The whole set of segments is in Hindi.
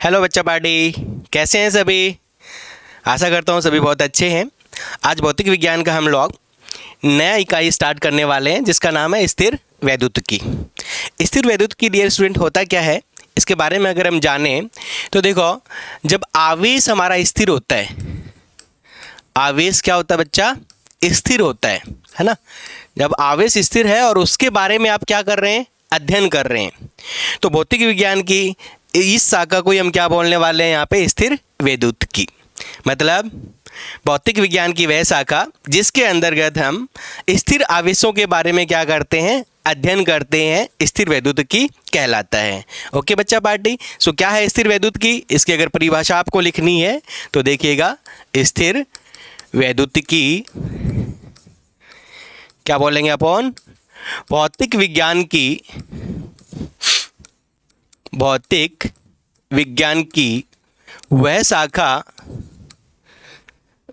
हेलो बच्चा पार्टी, कैसे हैं सभी। आशा करता हूँ सभी बहुत अच्छे हैं। आज भौतिक विज्ञान का हम लोग नया इकाई स्टार्ट करने वाले हैं जिसका नाम है स्थिर वैद्युतिकी। स्थिर वैद्युतिकी डियर स्टूडेंट होता क्या है, इसके बारे में अगर हम जानें तो देखो, जब आवेश हमारा स्थिर होता है, आवेश क्या होता है बच्चा, स्थिर होता है ना। जब आवेश स्थिर है और उसके बारे में आप क्या कर रहे हैं, अध्ययन कर रहे हैं, तो भौतिक विज्ञान की इस शाखा को हम क्या बोलने वाले हैं यहाँ पे, स्थिर वैद्युतिकी। मतलब भौतिक विज्ञान की वह शाखा जिसके अंतर्गत हम स्थिर आवेशों के बारे में क्या करते हैं, अध्ययन करते हैं, स्थिर वैद्युतिकी कहलाता है। ओके बच्चा पार्टी, सो क्या है स्थिर वैद्युतिकी, इसकी अगर परिभाषा आपको लिखनी है तो देखिएगा, स्थिर वैद्युतिकी क्या बोलेंगे अपन, भौतिक विज्ञान की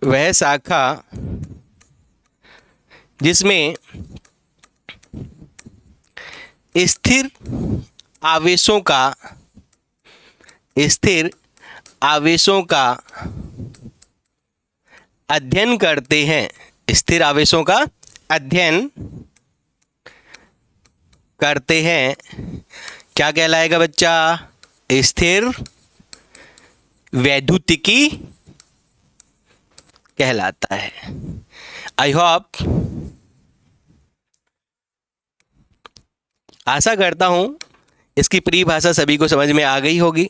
वह शाखा जिसमें स्थिर आवेशों का अध्ययन करते हैं, स्थिर आवेशों का अध्ययन करते हैं, क्या कहलाएगा बच्चा, स्थिर वैद्युतिकी कहलाता है। आई होप, आशा करता हूं इसकी परिभाषा सभी को समझ में आ गई होगी।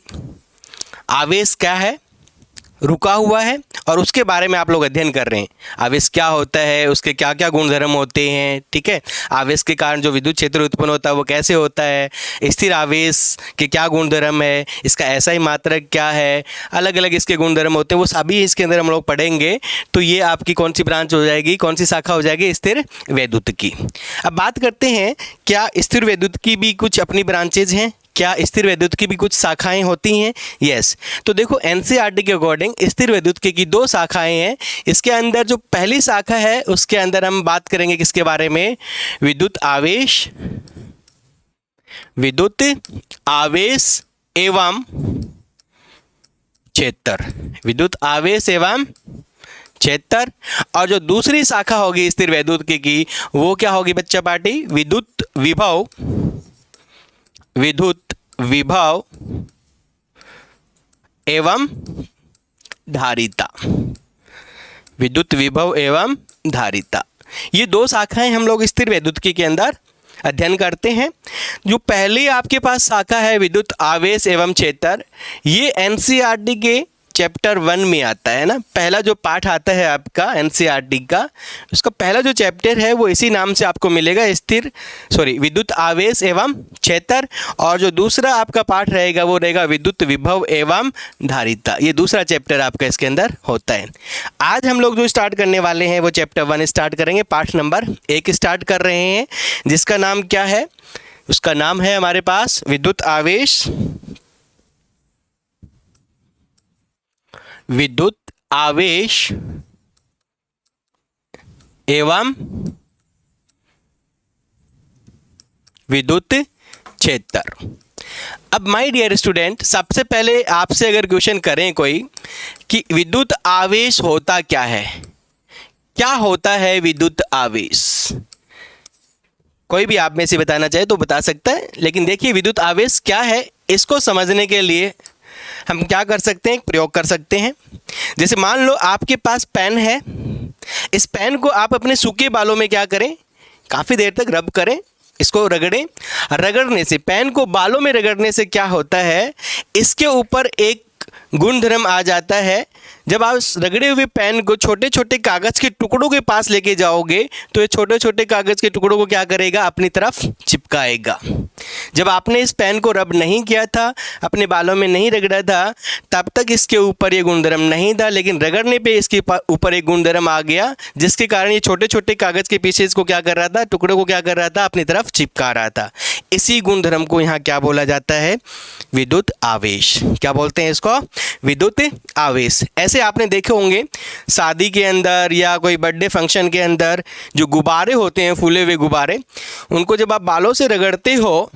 आवेश क्या है, रुका हुआ है और उसके बारे में आप लोग अध्ययन कर रहे हैं। आवेश क्या होता है, उसके क्या क्या गुणधर्म होते हैं, ठीक है। आवेश के कारण जो विद्युत क्षेत्र उत्पन्न होता है वो कैसे होता है, स्थिर आवेश के क्या गुणधर्म है, इसका ऐसा ही मात्रक क्या है, अलग अलग इसके गुणधर्म होते हैं, वो सभी इसके अंदर हम लोग पढ़ेंगे। तो ये आपकी कौन सी ब्रांच हो जाएगी, कौन सी शाखा हो जाएगी, स्थिर वैद्युतिकी। अब बात करते हैं, क्या स्थिर वैद्युतिकी भी कुछ अपनी ब्रांचेज हैं, क्या स्थिर वैद्युतिकी की भी कुछ शाखाएं होती हैं। यस, तो देखो एनसीईआरटी के अकॉर्डिंग स्थिर वैद्युतिकी की दो शाखाएं हैं। इसके अंदर जो पहली शाखा है उसके अंदर हम बात करेंगे किसके बारे में, विद्युत आवेश एवं क्षेत्र। और जो दूसरी शाखा होगी स्थिर वैद्युतिकी की, वो क्या होगी बच्चा पार्टी, विद्युत विभव एवं धारिता। विद्युत विभव एवं धारिता, ये दो शाखाएं हम लोग स्थिर वैद्युतिकी के अंदर अध्ययन करते हैं। जो पहली आपके पास शाखा है विद्युत आवेश एवं क्षेत्र, ये एनसीईआरटी के चैप्टर 1 में आता है ना। पहला जो पाठ आता है आपका एनसीईआरटी का, उसका पहला जो चैप्टर है वो इसी नाम से आपको मिलेगा, विद्युत आवेश एवं क्षेत्र। और जो दूसरा आपका पाठ रहेगा वो रहेगा विद्युत विभव एवं धारिता। ये दूसरा चैप्टर आपका इसके अंदर होता है। आज हम लोग जो स्टार्ट करने वाले हैं वो चैप्टर 1 स्टार्ट करेंगे, पाठ नंबर 1 स्टार्ट कर रहे हैं, जिसका नाम क्या है, उसका नाम है हमारे पास विद्युत आवेश एवं विद्युत क्षेत्र। अब माय डियर स्टूडेंट, सबसे पहले आपसे अगर क्वेश्चन करें कोई कि विद्युत आवेश होता क्या है, क्या होता है विद्युत आवेश, कोई भी आप में से बताना चाहे तो बता सकता है। लेकिन देखिए विद्युत आवेश क्या है, इसको समझने के लिए हम क्या कर सकते हैं, एक प्रयोग कर सकते हैं। जैसे मान लो आपके पास पेन है, इस पेन को आप अपने सूखे बालों में क्या करें, काफ़ी देर तक रब करें, इसको रगड़ें। रगड़ने से, पेन को बालों में रगड़ने से क्या होता है, इसके ऊपर एक गुणधर्म आ जाता है। जब आप रगड़े हुए पेन को छोटे छोटे कागज़ के टुकड़ों के पास लेके जाओगे तो ये छोटे छोटे कागज़ के टुकड़ों को क्या करेगा, अपनी तरफ चिपकाएगा। जब आपने इस पेन को रब नहीं किया था, अपने बालों में नहीं रगड़ा था, तब तक इसके ऊपर ये गुणधर्म नहीं था। लेकिन रगड़ने पे इसके ऊपर एक गुणधर्म आ गया, जिसके कारण ये छोटे छोटे कागज़ के पीछे इसको क्या कर रहा था, टुकड़ों को क्या कर रहा था, अपनी तरफ चिपका रहा था। इसी गुणधर्म को यहाँ क्या बोला जाता है, विद्युत आवेश। क्या बोलते हैं इसको, विद्युत आवेश। ऐसे आपने देखे होंगे शादी के अंदर या कोई बर्थडे फंक्शन के अंदर जो गुब्बारे होते हैं, फूले हुए गुब्बारे, उनको जब आप बालों से रगड़ते हो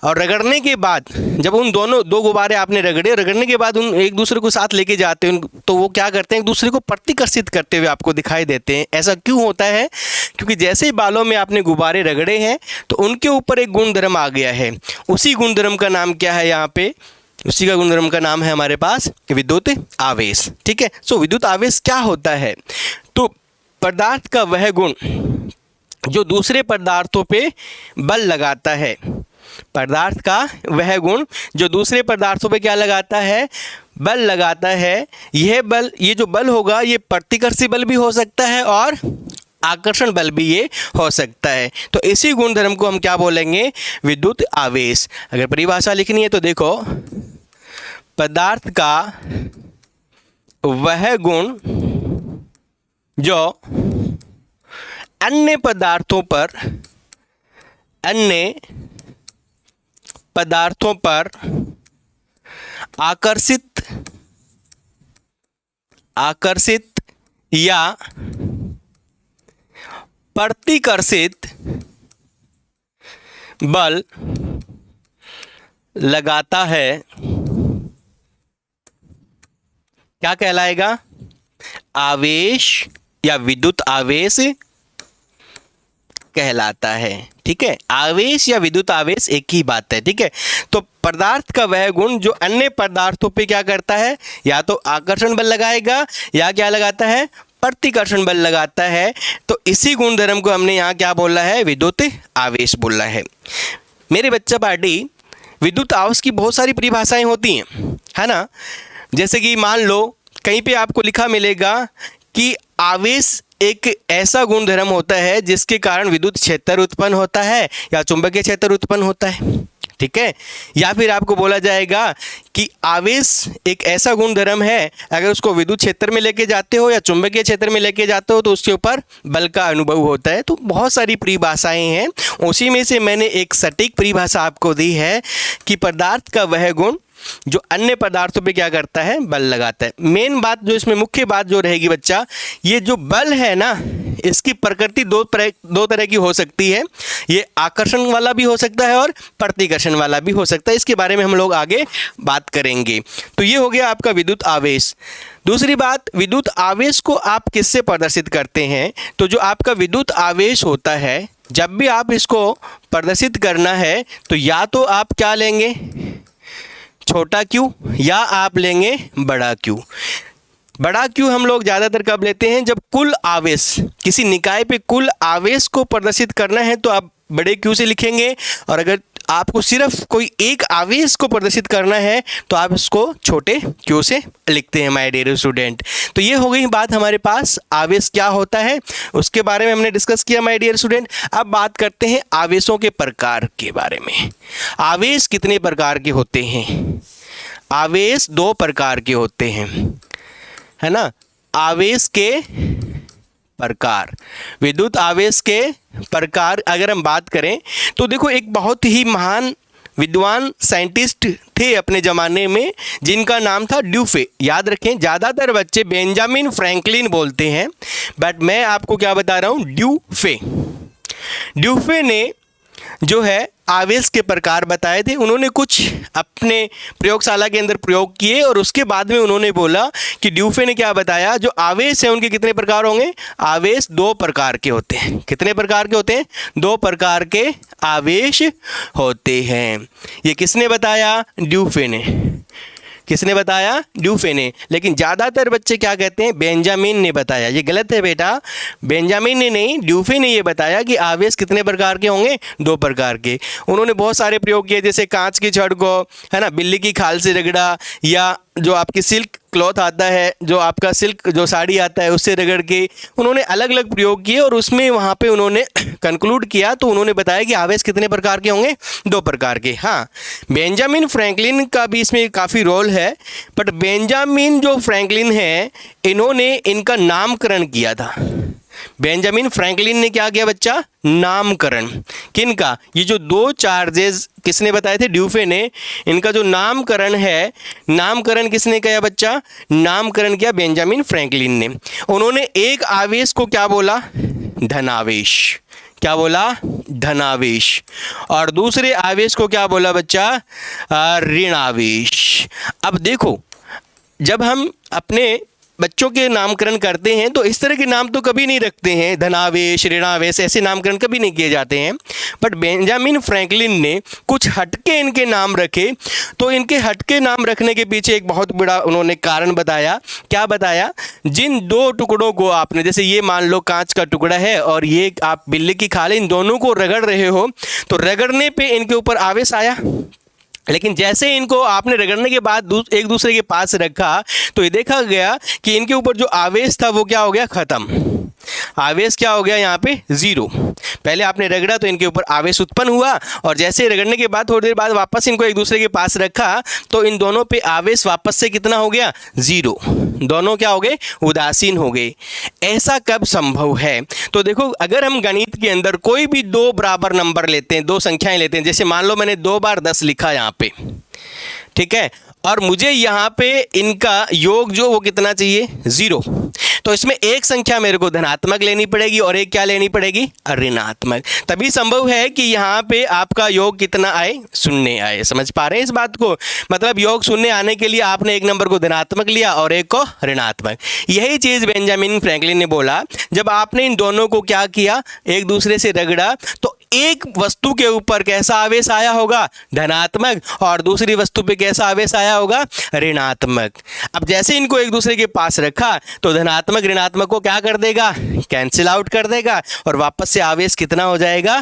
और रगड़ने के बाद जब उन दो गुब्बारे आपने रगड़ने के बाद उन एक दूसरे को साथ लेके जाते हैं तो वो क्या करते हैं, एक दूसरे को प्रतिकर्षित करते हुए आपको दिखाई देते हैं। ऐसा क्यों होता है? क्योंकि जैसे ही बालों में आपने गुब्बारे रगड़े हैं तो उनके ऊपर एक गुणधर्म आ गया है। उसी गुणधर्म का नाम क्या है यहाँ पे? उसी का गुणधर्म का नाम है हमारे पास विद्युत आवेश। ठीक है। सो विद्युत आवेश क्या होता है? तो पदार्थ का वह गुण जो दूसरे पदार्थों पे बल लगाता है, पदार्थ का वह गुण जो दूसरे पदार्थों पे क्या लगाता है? बल लगाता है। यह बल, ये जो बल होगा ये प्रतिकर्षी बल भी हो सकता है और आकर्षण बल भी ये हो सकता है। तो इसी गुणधर्म को हम क्या बोलेंगे? विद्युत आवेश। अगर परिभाषा लिखनी है तो देखो, पदार्थ का वह गुण जो अन्य पदार्थों पर आकर्षित या प्रतिकर्षित बल लगाता है, क्या कहलाएगा? आवेश या विद्युत आवेश कहलाता है। ठीक है। आवेश या विद्युत आवेश एक ही बात है। ठीक है। तो पदार्थ का वह गुण जो अन्य पदार्थों पे क्या करता है? या तो आकर्षण बल लगाएगा या क्या लगाता है? प्रतिकर्षण बल लगाता है। तो इसी गुणधर्म को हमने यहाँ क्या बोला है? विद्युत आवेश बोला है। मेरे बच्चा पार्टी, विद्युत आवेश की बहुत सारी परिभाषाएं होती हैं, है ना। जैसे कि मान लो कहीं पे आपको लिखा मिलेगा कि आवेश एक ऐसा गुणधर्म होता है जिसके कारण विद्युत क्षेत्र उत्पन्न होता है या चुंबकीय क्षेत्र उत्पन्न होता है। ठीक है। या फिर आपको बोला जाएगा कि आवेश एक ऐसा गुणधर्म है, अगर उसको विद्युत क्षेत्र में लेके जाते हो या चुंबकीय क्षेत्र में लेके जाते हो तो उसके ऊपर बल का अनुभव होता है। तो बहुत सारी परिभाषाएं हैं, उसी में से मैंने एक सटीक परिभाषा आपको दी है कि पदार्थ का वह गुण जो अन्य पदार्थों पे क्या करता है? बल लगाता है। मेन बात जो इसमें मुख्य बात जो रहेगी बच्चा, ये जो बल है ना, इसकी प्रकृति दो तरह की हो सकती है। ये आकर्षण वाला भी हो सकता है और प्रतिकर्षण वाला भी हो सकता है। इसके बारे में हम लोग आगे बात करेंगे। तो ये हो गया आपका विद्युत आवेश। दूसरी बात, विद्युत आवेश को आप किससे प्रदर्शित करते हैं? तो जो आपका विद्युत आवेश होता है, जब भी आप इसको प्रदर्शित करना है तो या तो आप क्या लेंगे? छोटा क्यू, या आप लेंगे बड़ा क्यू। बड़ा क्यू हम लोग ज़्यादातर कब लेते हैं? जब कुल आवेश, किसी निकाय पे कुल आवेश को प्रदर्शित करना है तो आप बड़े क्यू से लिखेंगे, और अगर आपको सिर्फ कोई एक आवेश को प्रदर्शित करना है तो आप इसको छोटे क्यू से लिखते हैं माय डियर स्टूडेंट। तो ये हो गई बात हमारे पास आवेश क्या होता है, उसके बारे में हमने डिस्कस किया माय डियर स्टूडेंट। अब बात करते हैं आवेशों के प्रकार के बारे में। आवेश कितने प्रकार के होते हैं? आवेश दो प्रकार के होते हैं, है ना। आवेश के प्रकार, विद्युत आवेश के प्रकार अगर हम बात करें तो देखो, एक बहुत ही महान विद्वान साइंटिस्ट थे अपने ज़माने में जिनका नाम था ड्यूफे। याद रखें, ज़्यादातर बच्चे बेंजामिन फ्रैंकलिन बोलते हैं, बट मैं आपको क्या बता रहा हूँ, ड्यूफे। ड्यूफे ने जो है आवेश के प्रकार बताए थे। उन्होंने कुछ अपने प्रयोगशाला के अंदर प्रयोग किए और उसके बाद में उन्होंने बोला कि ड्यूफे ने क्या बताया, जो आवेश है उनके कितने प्रकार होंगे? आवेश दो प्रकार के होते हैं। कितने प्रकार के होते हैं? दो प्रकार के आवेश होते हैं। ये किसने बताया? ड्यूफे ने। किसने बताया? ड्यूफे ने। लेकिन ज़्यादातर बच्चे क्या कहते हैं? बेंजामिन ने बताया। ये गलत है बेटा, बेंजामिन ने नहीं, ड्यूफे ने ये बताया कि आवेश कितने प्रकार के होंगे? दो प्रकार के। उन्होंने बहुत सारे प्रयोग किए, जैसे कांच की छड़ को, है ना, बिल्ली की खाल से रगड़ा, या जो आपकी सिल्क क्लॉथ आता है, जो आपका सिल्क जो साड़ी आता है उससे रगड़ के, उन्होंने अलग अलग प्रयोग किए और उसमें वहाँ पे उन्होंने कंक्लूड किया। तो उन्होंने बताया कि आवेश कितने प्रकार के होंगे? दो प्रकार के। हाँ, बेंजामिन फ्रैंकलिन का भी इसमें काफ़ी रोल है, बट बेंजामिन जो फ्रैंकलिन है, इन्होंने इनका नामकरण किया था। बेंजामिन फ्रैंकलिन ने क्या किया बच्चा? नामकरण। किनका? ये जो दो चार्जेस किसने बताए थे? ड्यूफे ने। इनका जो नामकरण है, नामकरण किसने किया बच्चा? नामकरण किया बेंजामिन फ्रैंकलिन ने। उन्होंने एक आवेश को क्या बोला? धनावेश। क्या बोला, धनावेश, और दूसरे आवेश को क्या बोला बच्चा, ऋण आवेश। अब देखो, जब हम अपने बच्चों के नामकरण करते हैं तो इस तरह के नाम तो कभी नहीं रखते हैं, धनावेश, ऋणावेश, ऐसे नामकरण कभी नहीं किए जाते हैं। बट बेंजामिन फ्रैंकलिन ने कुछ हटके इनके नाम रखे। तो इनके हटके नाम रखने के पीछे एक बहुत बड़ा उन्होंने कारण बताया। क्या बताया, जिन दो टुकड़ों को आपने, जैसे ये मान लो कांच का टुकड़ा है और ये आप बिल्ली की खाल, इन दोनों को रगड़ रहे हो, तो रगड़ने पे इनके ऊपर आवेश आया, लेकिन जैसे इनको आपने रगड़ने के बाद एक दूसरे के पास रखा तो ये देखा गया कि इनके ऊपर जो आवेश था वो क्या हो गया, खत्म। आवेश क्या हो गया यहाँ पे, जीरो। पहले आपने रगड़ा तो इनके ऊपर आवेश उत्पन्न हुआ, और जैसे रगड़ने के बाद थोड़ी देर बाद वापस इनको एक दूसरे के पास रखा तो इन दोनों पे आवेश वापस से कितना हो गया, जीरो। दोनों क्या हो गए, उदासीन हो गए। ऐसा कब संभव है, तो देखो, अगर हम गणित के अंदर कोई भी दो बराबर नंबर लेते हैं, दो संख्याएं लेते हैं, जैसे मान लो मैंने 2 बार 10 लिखा यहाँ पे, ठीक है, और मुझे यहाँ पे इनका योग जो वो कितना चाहिए, 0, तो इसमें एक संख्या मेरे को धनात्मक लेनी पड़ेगी और एक क्या लेनी पड़ेगी, ऋणात्मक। तभी संभव है कि यहाँ पे आपका योग कितना आए, 0 आए। समझ पा रहे हैं इस बात को, मतलब योग 0 आने के लिए आपने एक नंबर को धनात्मक लिया और एक को ऋणात्मक। यही चीज़ बेंजामिन फ्रैंकलिन ने बोला, जब आपने इन दोनों को क्या किया, एक दूसरे से रगड़ा, तो एक वस्तु के ऊपर कैसा आवेश आया होगा, धनात्मक, और दूसरी वस्तु पे कैसा आवेश आया होगा, ऋणात्मक। अब जैसे इनको एक दूसरे के पास रखा तो धनात्मक ऋणात्मक को क्या कर देगा, कैंसिल आउट कर देगा, और वापस से आवेश कितना हो जाएगा,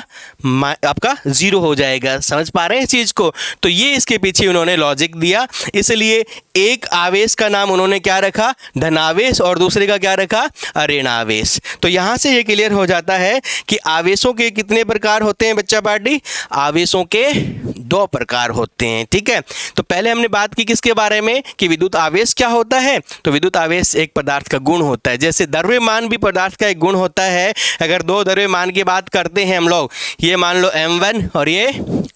आपका 0 हो जाएगा। समझ पा रहे हैं इस चीज को, तो ये इसके पीछे उन्होंने लॉजिक दिया। इसलिए एक आवेश का नाम उन्होंने क्या रखा, धनावेश, और दूसरे का क्या रखा, ऋणावेश। तो यहां से ये क्लियर हो जाता है कि आवेशों के कितने प्रकार होते हैं बच्चा पार्टी, आवेशों के 2 प्रकार होते हैं। ठीक है, तो पहले हमने बात की किसके बारे में, कि विद्युत आवेश क्या होता है। तो विद्युत आवेश एक पदार्थ का गुण होता है, जैसे द्रव्यमान भी पदार्थ का एक गुण होता है। अगर 2 द्रव्यमान की बात करते हैं हम लोग, ये मान लो m1 और ये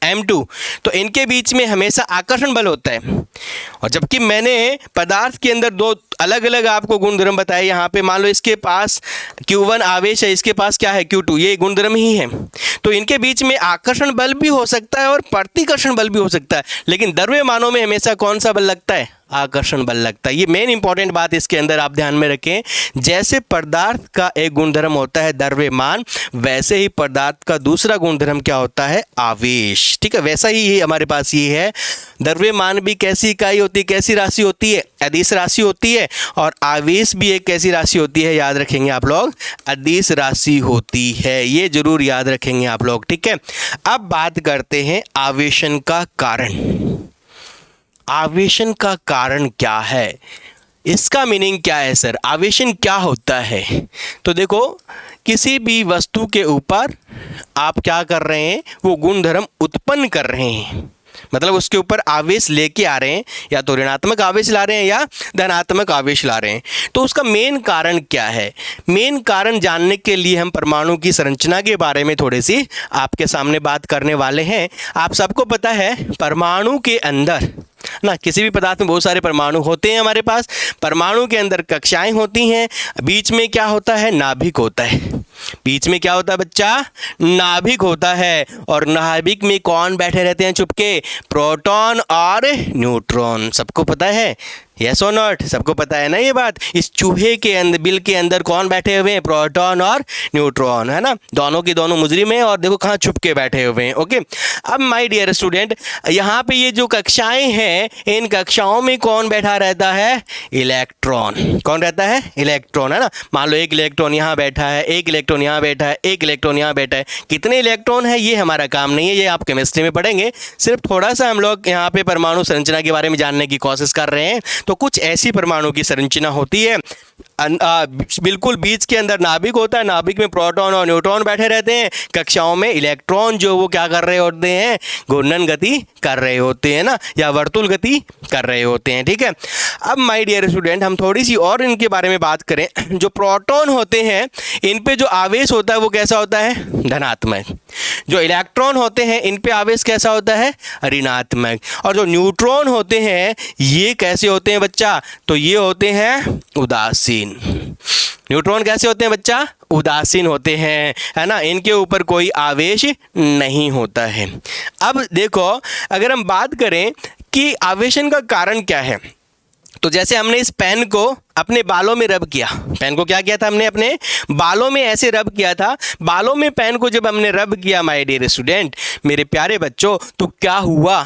m2, तो इनके बीच में हमेशा आकर्षण बल होता है। और जबकि मैंने पदार्थ के अंदर 2 अलग अलग आपको गुणधर्म बताए, यहाँ पे मान लो इसके पास Q1 आवेश है, इसके पास क्या है, Q2, ये गुणधर्म ही है। तो इनके बीच में आकर्षण बल भी हो सकता है और प्रतिकर्षण बल भी हो सकता है, लेकिन द्रव्यमानों में हमेशा कौन सा बल लगता है, आकर्षण बल लगता है। ये मेन इंपॉर्टेंट बात इसके अंदर आप ध्यान में रखें। जैसे पदार्थ का एक गुणधर्म होता है द्रव्यमान, वैसे ही पदार्थ का दूसरा गुणधर्म क्या होता है, आवेश। ठीक है, वैसा ही हमारे पास ये है। द्रव्यमान भी कैसी इकाई होती है, कैसी राशि होती है, अदिश राशि होती है, और आवेश भी एक कैसी राशि होती है, याद रखेंगे आप लोग, अदिश राशि होती है। ये जरूर याद रखेंगे आप लोग। ठीक है, अब बात करते हैं आवेशन का कारण। आवेशन का कारण क्या है, इसका मीनिंग क्या है सर, आवेशन क्या होता है। तो देखो, किसी भी वस्तु के ऊपर आप क्या कर रहे हैं, वो गुणधर्म उत्पन्न कर रहे हैं, मतलब उसके ऊपर आवेश लेके आ रहे हैं, या तो ऋणात्मक आवेश ला रहे हैं या धनात्मक आवेश ला रहे हैं। तो उसका मेन कारण क्या है, मेन कारण जानने के लिए हम परमाणु की संरचना के बारे में थोड़ी सी आपके सामने बात करने वाले हैं। आप सबको पता है परमाणु के अंदर ना, किसी भी पदार्थ में बहुत सारे परमाणु होते हैं हमारे पास। परमाणु के अंदर कक्षाएं होती हैं, बीच में क्या होता है, नाभिक होता है। बीच में क्या होता है बच्चा, नाभिक होता है। और नाभिक में कौन बैठे रहते हैं चुपके, प्रोटॉन और न्यूट्रॉन। सबको पता है, यस और नॉट, सबको पता है ना ये बात। इस चूहे के अंदर, बिल के अंदर कौन बैठे हुए हैं, प्रोटॉन और न्यूट्रॉन, है ना, दोनों की दोनों मुजरिम हैं, और देखो कहाँ छुप के बैठे हुए हैं। ओके, अब माय डियर स्टूडेंट, यहाँ पे ये जो कक्षाएं हैं, इन कक्षाओं में कौन बैठा रहता है, इलेक्ट्रॉन। कौन रहता है, इलेक्ट्रॉन, है ना। मान लो एक इलेक्ट्रॉन यहाँ बैठा है, एक इलेक्ट्रॉन यहाँ बैठा है, एक इलेक्ट्रॉन यहाँ बैठा है। कितने इलेक्ट्रॉन है ये हमारा काम नहीं है, ये आप केमिस्ट्री में पढ़ेंगे। सिर्फ थोड़ा सा हम लोग यहाँ पे परमाणु संरचना के बारे में जानने की कोशिश कर रहे हैं। तो कुछ ऐसी परमाणु की संरचना होती है, बिल्कुल बीच के अंदर नाभिक होता है, नाभिक में प्रोटॉन और न्यूट्रॉन बैठे रहते हैं, कक्षाओं में इलेक्ट्रॉन जो वो क्या कर रहे होते हैं, घूर्णन गति कर रहे होते हैं ना, या वर्तुल गति कर रहे होते हैं। ठीक है, अब माय डियर स्टूडेंट, हम थोड़ी सी और इनके बारे में बात करें। जो प्रोटॉन होते हैं, इन पे जो आवेश होता है वो कैसा होता है, धनात्मक। जो इलेक्ट्रॉन होते हैं, इन पे आवेश कैसा होता है, ऋणात्मक। और जो न्यूट्रॉन होते हैं, ये कैसे होते हैं बच्चा, तो ये होते हैं उदासीन। न्यूट्रॉन कैसे होते हैं बच्चा, उदासीन होते हैं, है ना, इनके ऊपर कोई आवेश नहीं होता है। अब देखो, अगर हम बात करें कि आवेशन का कारण क्या है, तो जैसे हमने इस पेन को अपने बालों में रब किया, पेन को क्या किया था हमने, अपने बालों में ऐसे रब किया था। बालों में पेन को जब हमने रब किया माय डियर स्टूडेंट, मेरे प्यारे बच्चों, तो क्या हुआ,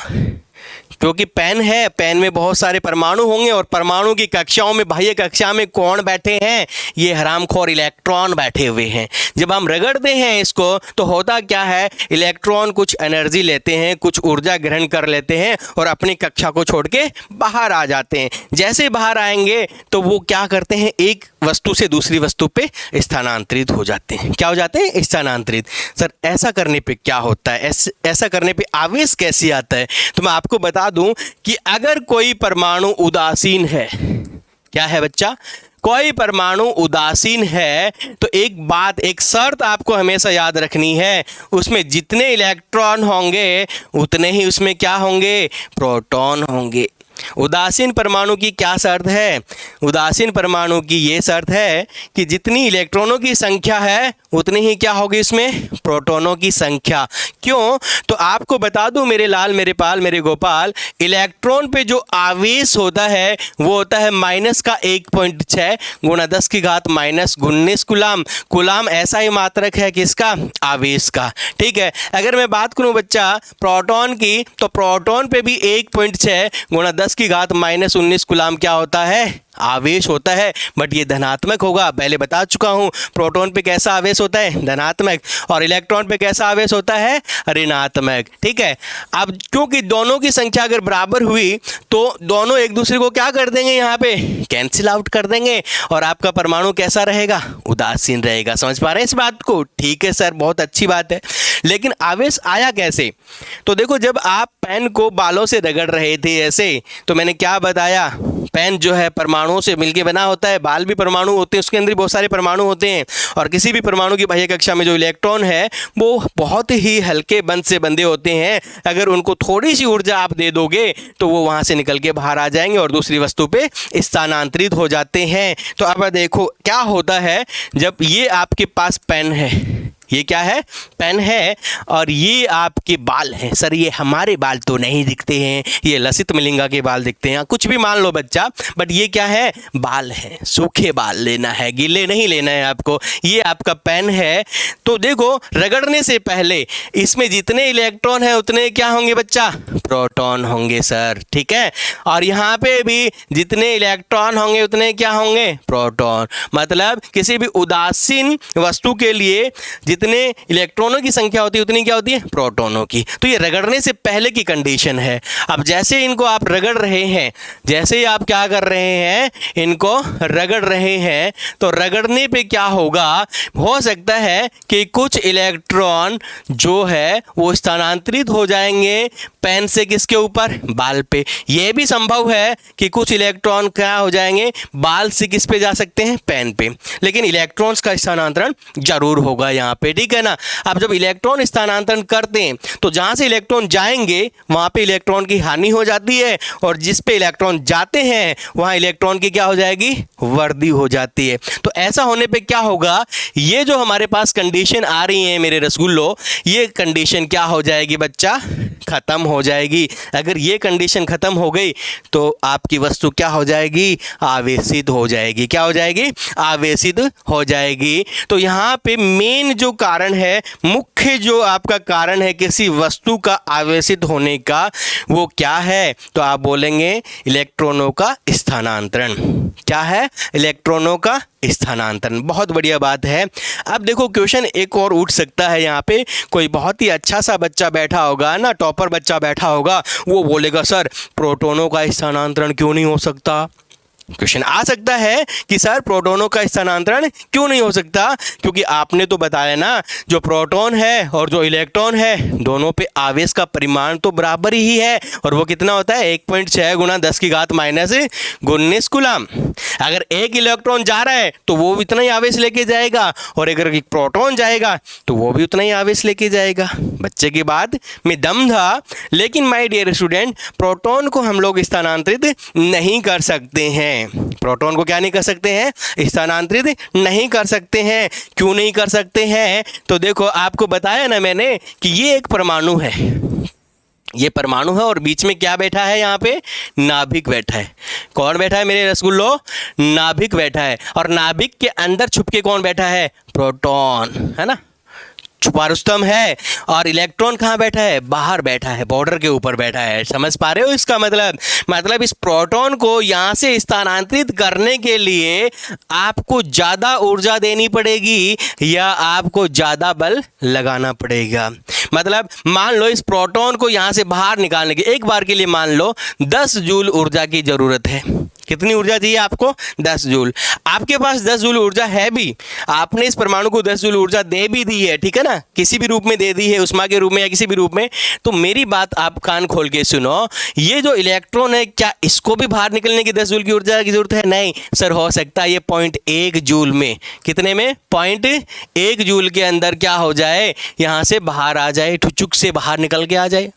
क्योंकि पेन है, पेन में बहुत सारे परमाणु होंगे और परमाणु की कक्षाओं में, बाह्य कक्षा में कौन बैठे हैं, ये हरामखोर इलेक्ट्रॉन बैठे हुए हैं। जब हम रगड़ते हैं इसको तो होता क्या है, इलेक्ट्रॉन कुछ एनर्जी लेते हैं, कुछ ऊर्जा ग्रहण कर लेते हैं और अपनी कक्षा को छोड़ के बाहर आ जाते हैं। जैसे बाहर आएंगे तो वो क्या करते हैं, एक वस्तु से दूसरी वस्तु पे स्थानांतरित हो जाते हैं। क्या हो जाते हैं, स्थानांतरित। सर ऐसा करने पे क्या होता है, ऐसा करने पे आवेश कैसे आता है? तो मैं आपको बता दूं कि अगर कोई परमाणु उदासीन है, क्या है बच्चा, कोई परमाणु उदासीन है, तो एक बात, एक शर्त आपको हमेशा याद रखनी है, उसमें जितने इलेक्ट्रॉन होंगे उतने ही उसमें क्या होंगे, प्रोटॉन होंगे। उदासीन परमाणु की क्या शर्त है, उदासीन परमाणु की ये शर्त है कि जितनी इलेक्ट्रॉनों की संख्या है उतनी ही क्या होगी इसमें, प्रोटॉनों की संख्या। क्यों, तो आपको बता दूं मेरे लाल, मेरे पाल, मेरे गोपाल, इलेक्ट्रॉन पे जो आवेश होता है वो होता है माइनस का 1.6 गुणा 10 की घात माइनस 19 कुलाम। कुलाम ऐसा ही मात्रक है किसका, आवेश का। ठीक है, अगर मैं बात करूं बच्चा प्रोटॉन की, तो प्रोटॉन पे भी 1.6 गुणा 10 की घात माइनस 19 कुलाम क्या होता है, आवेश होता है, बट ये धनात्मक होगा। पहले बता चुका हूं, प्रोटॉन पे कैसा आवेश होता है, धनात्मक, और इलेक्ट्रॉन पे कैसा आवेश होता है, ऋणात्मक। ठीक है, अब क्योंकि दोनों की संख्या अगर बराबर हुई तो दोनों एक दूसरे को क्या कर देंगे, यहाँ पे कैंसिल आउट कर देंगे और आपका परमाणु कैसा रहेगा, उदासीन रहेगा। समझ पा रहे हैं इस बात को? ठीक है सर, बहुत अच्छी बात है। लेकिन आवेश आया कैसे? तो देखो, जब आप पेन को बालों से रगड़ रहे थे ऐसे, तो मैंने क्या बताया, पेन जो है परमाणुओं से मिलके बना होता है, बाल भी परमाणु होते हैं, उसके अंदर बहुत सारे परमाणु होते हैं, और किसी भी परमाणु की बाह्य कक्षा में जो इलेक्ट्रॉन है वो बहुत ही हल्के बंध से बंधे होते हैं। अगर उनको थोड़ी सी ऊर्जा आप दे दोगे तो वो वहाँ से निकल के बाहर आ जाएंगे और दूसरी वस्तु पे स्थानांतरित हो जाते हैं। तो अब देखो क्या होता है, जब ये आपके पास पेन है, ये क्या है, पेन है, और ये आपके बाल हैं। सर ये हमारे बाल तो नहीं दिखते हैं, ये लसित मलिंगा के बाल दिखते हैं, कुछ भी मान लो बच्चा, बट ये क्या है, बाल है, सूखे बाल लेना है, गीले नहीं लेना है आपको। ये आपका पेन है। तो देखो, रगड़ने से पहले इसमें जितने इलेक्ट्रॉन हैं उतने क्या होंगे बच्चा, प्रोटॉन होंगे सर। ठीक है, और यहाँ पे भी जितने इलेक्ट्रॉन होंगे उतने क्या होंगे, प्रोटॉन। मतलब किसी भी उदासीन वस्तु के लिए जितने इलेक्ट्रॉनों की संख्या होती है उतनी क्या होती है, प्रोटॉनों की। तो ये रगड़ने से पहले की कंडीशन है। अब जैसे इनको आप रगड़ रहे हैं, जैसे ही आप क्या कर रहे हैं, इनको रगड़ रहे हैं, तो रगड़ने पे क्या होगा, हो सकता है कि कुछ इलेक्ट्रॉन जो है वो स्थानांतरित हो जाएंगे पेन से किसके ऊपर, बाल पे। यह भी संभव है कि कुछ इलेक्ट्रॉन क्या हो जाएंगे, बाल से किस पे जा सकते हैं, पेन पे। लेकिन इलेक्ट्रॉन्स का स्थानांतरण जरूर होगा यहाँ पे। ठीक है ना। अब जब इलेक्ट्रॉन स्थानांतरण करते हैं तो जहां से इलेक्ट्रॉन जाएंगे वहां पे इलेक्ट्रॉन की हानि हो जाती है, और जिस पे इलेक्ट्रॉन जाते हैं वहां इलेक्ट्रॉन की क्या हो जाएगी, वृद्धि हो जाती है। तो ऐसा होने पे क्या होगा, ये जो हमारे पास कंडीशन आ रही है मेरे रसगुल्लो, ये कंडीशन क्या हो जाएगी बच्चा, खत्म हो जाएगी। अगर ये कंडीशन खत्म हो गई तो आपकी वस्तु क्या हो जाएगी, आवेशित हो जाएगी। क्या हो जाएगी, आवेशित हो जाएगी। तो यहाँ पे मेन जो कारण है, मुख्य जो आपका कारण है किसी वस्तु का आवेशित होने का, वो क्या है, तो आप बोलेंगे इलेक्ट्रॉनों का स्थानांतरण। क्या है, इलेक्ट्रॉनों का स्थानांतरण। बहुत बढ़िया बात है। अब देखो क्वेश्चन एक और उठ सकता है, यहाँ पे कोई बहुत ही अच्छा सा बच्चा बैठा होगा ना, टॉपर बच्चा बैठा होगा, वो बोलेगा सर प्रोटॉनों का स्थानांतरण क्यों नहीं हो सकता। क्वेश्चन आ सकता है कि सर प्रोटॉनों का स्थानांतरण क्यों नहीं हो सकता, क्योंकि आपने तो बताया ना, जो प्रोटॉन है और जो इलेक्ट्रॉन है दोनों पे आवेश का परिमाण तो बराबर ही है, और वो कितना होता है, 1.6 गुणा 10 की घात माइनस 19 कुलाम। अगर एक इलेक्ट्रॉन जा रहा है तो वो इतना ही आवेश लेके जाएगा, और अगर एक प्रोटॉन जाएगा तो वो भी उतना ही आवेश लेके जाएगा। बच्चे की बात में दम था। लेकिन माय डियर स्टूडेंट, प्रोटॉन को हम लोग स्थानांतरित नहीं कर सकते हैं। हैं, प्रोटॉन को क्या नहीं कर सकते हैं, स्थानांतरित नहीं कर सकते हैं। क्यों नहीं कर सकते हैं? तो देखो आपको बताया ना मैंने कि ये एक परमाणु है, ये परमाणु है और बीच में क्या बैठा है, यहाँ पे नाभिक बैठा है। कौन बैठा है मेरे रसगुल्लो? नाभिक बैठा है। और नाभिक के अंदर छुप के कौन बैठा है? प्रोटॉन, है ना, छुपा रुस्तम है। और इलेक्ट्रॉन कहाँ बैठा है? बाहर बैठा है, बॉर्डर के ऊपर बैठा है। समझ पा रहे हो इसका मतलब इस प्रोटॉन को यहाँ से स्थानांतरित करने के लिए आपको ज़्यादा ऊर्जा देनी पड़ेगी या आपको ज़्यादा बल लगाना पड़ेगा। मतलब मान लो इस प्रोटॉन को यहाँ से बाहर निकालने के एक बार के लिए मान लो 10 जूल ऊर्जा की ज़रूरत है। कितनी ऊर्जा चाहिए आपको? 10 जूल। आपके पास 10 जूल ऊर्जा है भी, आपने इस परमाणु को 10 जूल ऊर्जा दे भी दी है, ठीक है ना, किसी भी रूप में दे दी है, उष्मा के रूप में या किसी भी रूप में। तो मेरी बात आप कान खोल के सुनो, ये जो इलेक्ट्रॉन है क्या इसको भी बाहर निकलने की 10 जूल की ऊर्जा की जरूरत है? नहीं सर, हो सकता है ये 0.1 जूल में, कितने में? 0.1 जूल के अंदर क्या हो जाए, यहाँ से बाहर आ जाए, ठुचुक से बाहर निकल के आ जाए।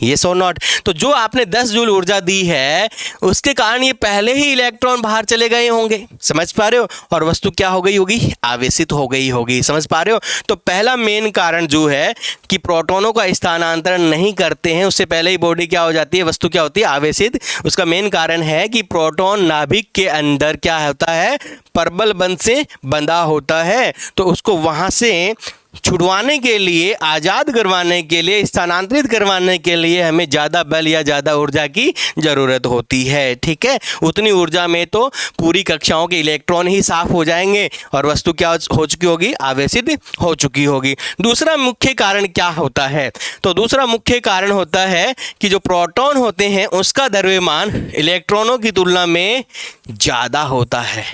यस और नॉट? तो जो आपने 10 जूल ऊर्जा दी है उसके कारण ये पहले ही इलेक्ट्रॉन बाहर चले गए होंगे। समझ पा रहे हो? और वस्तु क्या हो गई होगी? आवेशित हो गई होगी। समझ पा रहे हो? तो पहला मेन कारण जो है कि प्रोटॉनों का स्थानांतरण नहीं करते हैं, उससे पहले ही बॉडी क्या हो जाती है, वस्तु क्या होती है? आवेशित। उसका मेन कारण है कि प्रोटॉन नाभिक के अंदर क्या होता है? परबल बंध से बंधा होता है। तो उसको वहां से छुड़वाने के लिए, आज़ाद करवाने के लिए, स्थानांतरित करवाने के लिए हमें ज़्यादा बल या ज़्यादा ऊर्जा की ज़रूरत होती है। ठीक है, उतनी ऊर्जा में तो पूरी कक्षाओं के इलेक्ट्रॉन ही साफ हो जाएंगे और वस्तु क्या हो चुकी होगी? आवेशित हो चुकी होगी। दूसरा मुख्य कारण क्या होता है? तो दूसरा मुख्य कारण होता है कि जो प्रोटॉन होते हैं उसका द्रव्यमान इलेक्ट्रॉनों की तुलना में ज़्यादा होता है।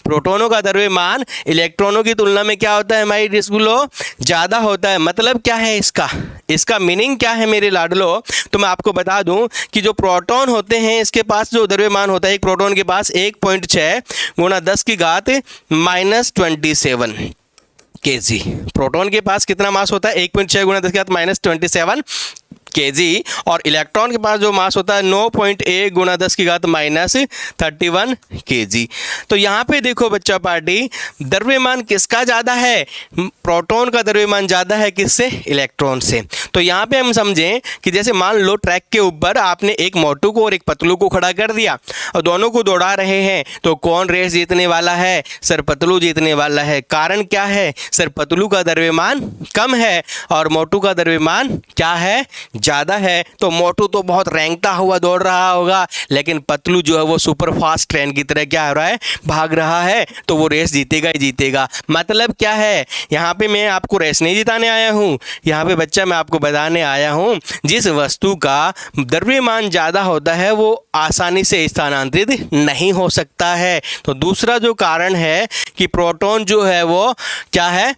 प्रोटॉनों का द्रव्यमान इलेक्ट्रॉनों की तुलना में क्या होता है हमारी डिस्कुलो? ज़्यादा होता है। मतलब क्या है इसका मीनिंग क्या है मेरे लाडलो? तो मैं आपको बता दूं कि जो प्रोटॉन होते हैं इसके पास जो द्रव्यमान होता है, एक प्रोटॉन के पास 1.6 गुणा 10 की घात -27 kg। प्रोटॉन के पास कितना मास होता है? 1.6 गुणा 10 की घात -27 kg। और इलेक्ट्रॉन के पास जो मास होता है 9.1 गुणा 10 की घात -31 kg। तो यहाँ पे देखो बच्चा पार्टी, द्रव्यमान किसका ज़्यादा है? प्रोटॉन का द्रव्यमान ज़्यादा है किससे? इलेक्ट्रॉन से। तो यहाँ पे हम समझें कि जैसे मान लो ट्रैक के ऊपर आपने एक मोटू को और एक पतलू को खड़ा कर दिया और दोनों को दौड़ा रहे हैं, तो कौन रेस जीतने वाला है? सर पतलू जीतने वाला है। कारण क्या है? सर पतलू का द्रव्यमान कम है और मोटू का द्रव्यमान क्या है? ज़्यादा है। तो मोटू तो बहुत रेंगता हुआ दौड़ रहा होगा, लेकिन पतलू जो है वो सुपर फास्ट ट्रेन की तरह क्या हो रहा है? भाग रहा है। तो वो रेस जीतेगा ही जीतेगा। मतलब क्या है? यहाँ पे मैं आपको रेस नहीं जिताने आया हूँ, यहाँ पे बच्चा मैं आपको बताने आया हूँ जिस वस्तु का द्रव्यमान ज़्यादा होता है वो आसानी से स्थानांतरित नहीं हो सकता है। तो दूसरा जो कारण है कि प्रोटॉन जो है वो क्या है?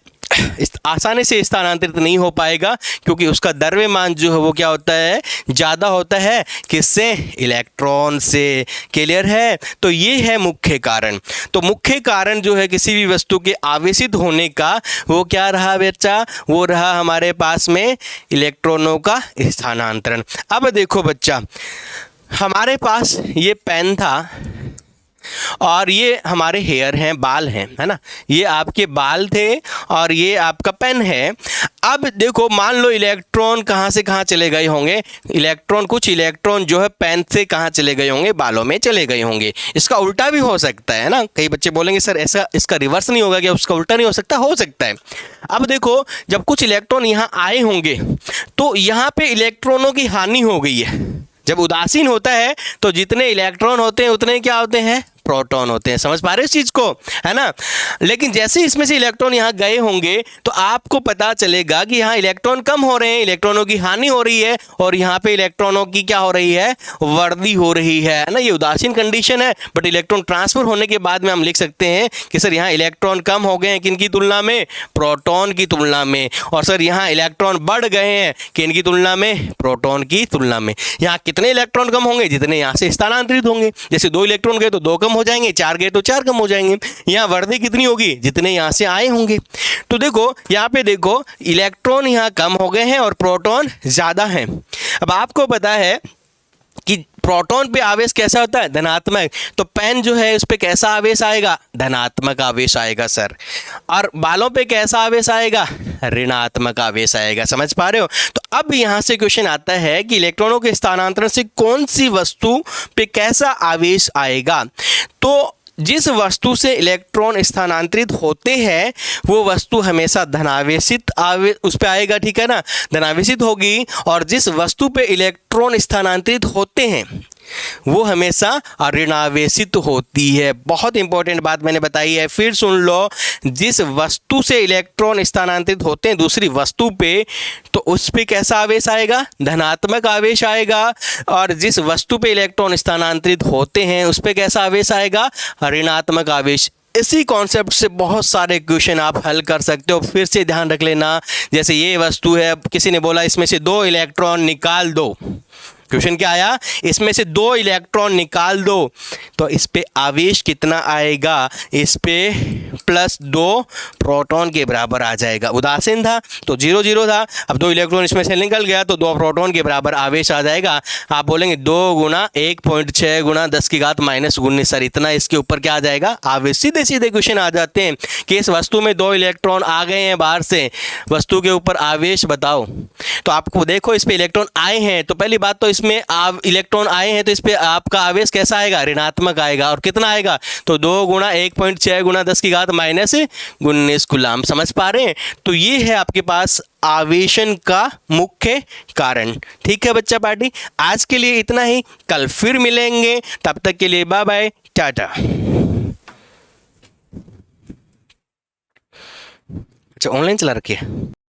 आसानी से स्थानांतरित नहीं हो पाएगा, क्योंकि उसका द्रव्यमान जो है वो क्या होता है? ज़्यादा होता है। किससे? इलेक्ट्रॉन से। क्लियर है? तो ये है मुख्य कारण। तो मुख्य कारण जो है किसी भी वस्तु के आवेशित होने का, वो क्या रहा बच्चा? वो रहा हमारे पास में इलेक्ट्रॉनों का स्थानांतरण। अब देखो बच्चा, हमारे पास ये पेन था और ये हमारे हेयर हैं, बाल हैं, है ना, ये आपके बाल थे और ये आपका पेन है। अब देखो मान लो इलेक्ट्रॉन कहाँ से कहाँ चले गए होंगे? कुछ इलेक्ट्रॉन जो है पेन से कहाँ चले गए होंगे? बालों में चले गए होंगे। इसका उल्टा भी हो सकता है ना। कई बच्चे बोलेंगे सर ऐसा इसका रिवर्स नहीं होगा क्या? उसका उल्टा नहीं हो सकता? हो सकता है। अब देखो जब कुछ इलेक्ट्रॉन यहाँ आए होंगे तो यहाँ पे इलेक्ट्रॉनों की हानि हो गई है। जब उदासीन होता है तो जितने इलेक्ट्रॉन होते हैं उतने क्या होते हैं? प्रोटॉन होते हैं। समझ पा रहे हो इस चीज़ को, है ना? लेकिन जैसे ही इसमें से इलेक्ट्रॉन यहाँ गए होंगे तो आपको पता चलेगा कि यहाँ इलेक्ट्रॉन कम हो रहे हैं, इलेक्ट्रॉनों की हानि हो रही है और यहाँ पे इलेक्ट्रॉनों की क्या हो रही है? वृद्धि हो रही है ना। ये उदासीन कंडीशन है, बट इलेक्ट्रॉन ट्रांसफर होने के बाद में हम लिख सकते हैं कि सर यहाँ इलेक्ट्रॉन कम हो गए हैं किनकी तुलना में? प्रोटॉन की तुलना में। और सर यहाँ इलेक्ट्रॉन बढ़ गए हैं किनकी तुलना में? प्रोटॉन की तुलना में। यहाँ कितने इलेक्ट्रॉन कम होंगे? जितने यहाँ से स्थानांतरित होंगे। जैसे 2 इलेक्ट्रॉन गए तो 2 कम हो जाएंगे, 4 गए तो 4 कम हो जाएंगे। यहाँ वृद्धि कितनी होगी? जितने यहाँ से आए होंगे। तो देखो यहाँ पे देखो इलेक्ट्रॉन यहाँ कम हो गए हैं और प्रोटॉन ज़्यादा हैं। अब आपको पता है कि प्रोटॉन पे आवेश कैसा होता है, धनात्मक। तो पेन जो है उस पे कैसा आवेश आएगा, धनात्मक आवेश आएगा सर। और बालों पे कैसा आवेश आएगा, ऋणात्मक आवेश आएगा। समझ पा रहे हो। तो अब यहाँ से क्वेश्चन आता है कि इलेक्ट्रॉनों के स्थानांतरण से कौन सी वस्तु पे कैसा आवेश आएगा। तो जिस वस्तु से इलेक्ट्रॉन स्थानांतरित होते हैं वो वस्तु हमेशा धनावेशित उस पे आएगा, ठीक है ना, धनावेशित होगी। और जिस वस्तु पे इलेक्ट्रॉन स्थानांतरित होते हैं वो हमेशा ऋणावेशित होती है। बहुत इंपॉर्टेंट बात मैंने बताई है, फिर सुन लो। जिस वस्तु से इलेक्ट्रॉन स्थानांतरित होते हैं दूसरी वस्तु पे, तो उस पे कैसा आवेश आएगा, धनात्मक आवेश आएगा। और जिस वस्तु पे इलेक्ट्रॉन स्थानांतरित होते हैं उस पे कैसा आवेश आएगा, ऋणात्मक आवेश। इसी कॉन्सेप्ट से बहुत सारे क्वेश्चन आप हल कर सकते हो। फिर से ध्यान रख लेना, जैसे ये वस्तु है, किसी ने बोला इसमें से 2 इलेक्ट्रॉन निकाल दो। क्वेश्चन क्या आया, इसमें से 2 इलेक्ट्रॉन निकाल दो, तो इस पे आवेश कितना आएगा, इस पे +2 प्रोटॉन के बराबर आ जाएगा। उदासीन था तो 0 0 था, अब 2 इलेक्ट्रॉन इसमें से निकल गया तो 2 प्रोटॉन के बराबर आवेश आ जाएगा। आप बोलेंगे 2 गुना 1.6 गुना 10 की घात -19 सर, इतना इसके ऊपर क्या आ जाएगा, आवेश। सीधे सीधे क्वेश्चन आ जाते हैं कि इस वस्तु में 2 इलेक्ट्रॉन आ गए हैं बाहर से, वस्तु के ऊपर आवेश बताओ। तो आपको देखो इस पे इलेक्ट्रॉन आए हैं, तो पहली बात तो इसमें आप इलेक्ट्रॉन आए हैं तो इस पे आपका आवेश कैसा आएगा, ऋणात्मक आएगा। और कितना आएगा, तो 2 गुना 1.6 गुना 10 की घात -19 कूलाम। समझ पा रहे हैं। तो ये है आपके पास आवेशन का मुख्य कारण। ठीक है बच्चा पार्टी, आज के लिए इतना ही, कल फिर मिलेंगे, तब तक के लिए बाय बाय, टाटा। अच्छा ऑनलाइन चला रखिए।